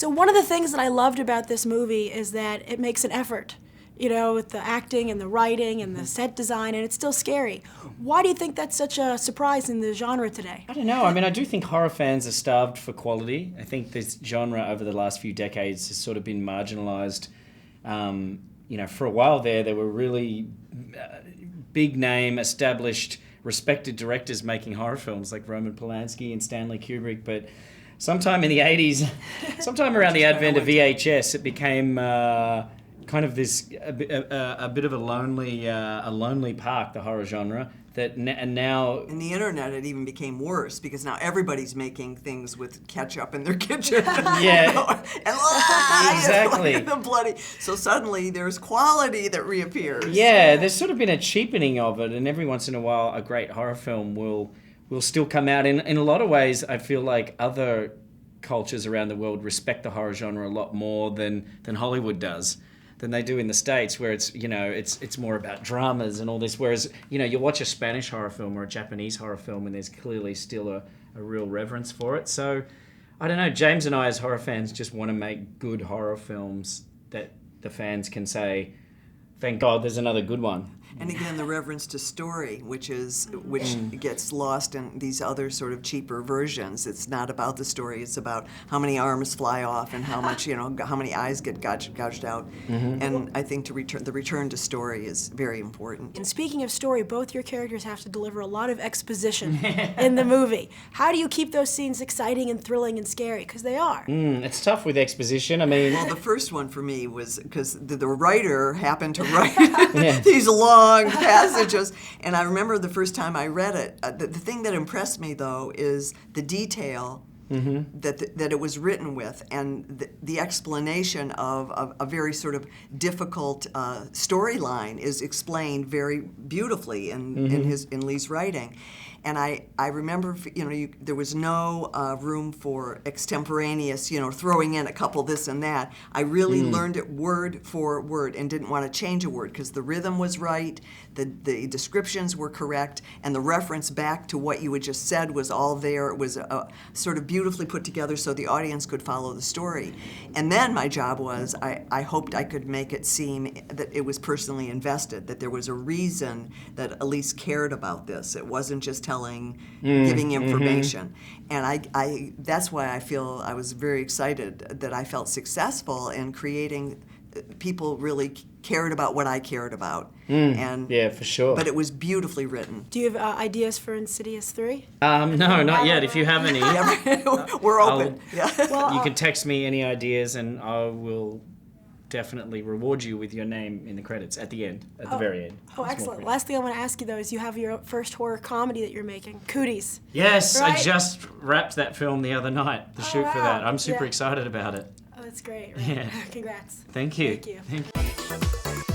So one of the things that I loved about this movie is that it makes an effort, you know, with the acting and the writing and the set design, and it's still scary. Why do you think that's such a surprise in the genre today? I don't know. I mean, I do think horror fans are starved for quality. I think this genre over the last few decades has sort of been marginalised. You know, for a while there were really big name, established, respected directors making horror films like Roman Polanski and Stanley Kubrick, but sometime in the 80s, sometime around the advent of VHS, it became kind of this a bit of a lonely park, the horror genre. And now in the internet, it even became worse because now everybody's making things with ketchup in their kitchen. Yeah, and exactly. The bloody. So suddenly there's quality that reappears. Yeah, there's sort of been a cheapening of it, and every once in a while, a great horror film will still come out. In a lot of ways, I feel like other cultures around the world respect the horror genre a lot more than Hollywood does, than they do in the States, where it's, you know, it's more about dramas and all this, whereas, you know, you watch a Spanish horror film or a Japanese horror film and there's clearly still a real reverence for it. So, I don't know, James and I as horror fans just want to make good horror films that the fans can say, thank God there's another good one. And again, the reverence to story, which gets lost in these other sort of cheaper versions. It's not about the story; it's about how many arms fly off and how much, you know, how many eyes get gouged out. Mm-hmm. And I think the return to story is very important. And speaking of story, both your characters have to deliver a lot of exposition in the movie. How do you keep those scenes exciting and thrilling and scary? Because they are. It's tough with exposition. I mean, well, the first one for me was because the writer happened to write these long passages, and I remember the first time I read it. The thing that impressed me, though, is the detail that it was written with, and the explanation of a very sort of difficult storyline is explained very beautifully in Leigh's writing. And I remember, you know, there was no room for extemporaneous, you know, throwing in a couple this and that. I really learned it word for word and didn't want to change a word because the rhythm was right, the descriptions were correct, and the reference back to what you had just said was all there. It was sort of beautifully put together so the audience could follow the story. And then my job was, I hoped I could make it seem that it was personally invested, that there was a reason that Elise cared about this. It wasn't just giving information. And I that's why I feel I was very excited that I felt successful in creating people really cared about what I cared about. And yeah, for sure. But it was beautifully written. Do you have ideas for Insidious 3? No, not yet. If you have any, we're open. Well, you can text me any ideas and I will definitely reward you with your name in the credits at the end, at the very end. Oh, excellent. Last thing I want to ask you, though, is you have your first horror comedy that you're making, Cooties. Yes, right? I just wrapped that film the other night, the shoot for that. I'm super excited about it. Oh, that's great. Right? Yeah. Congrats. Thank you. Thank you. Thank you.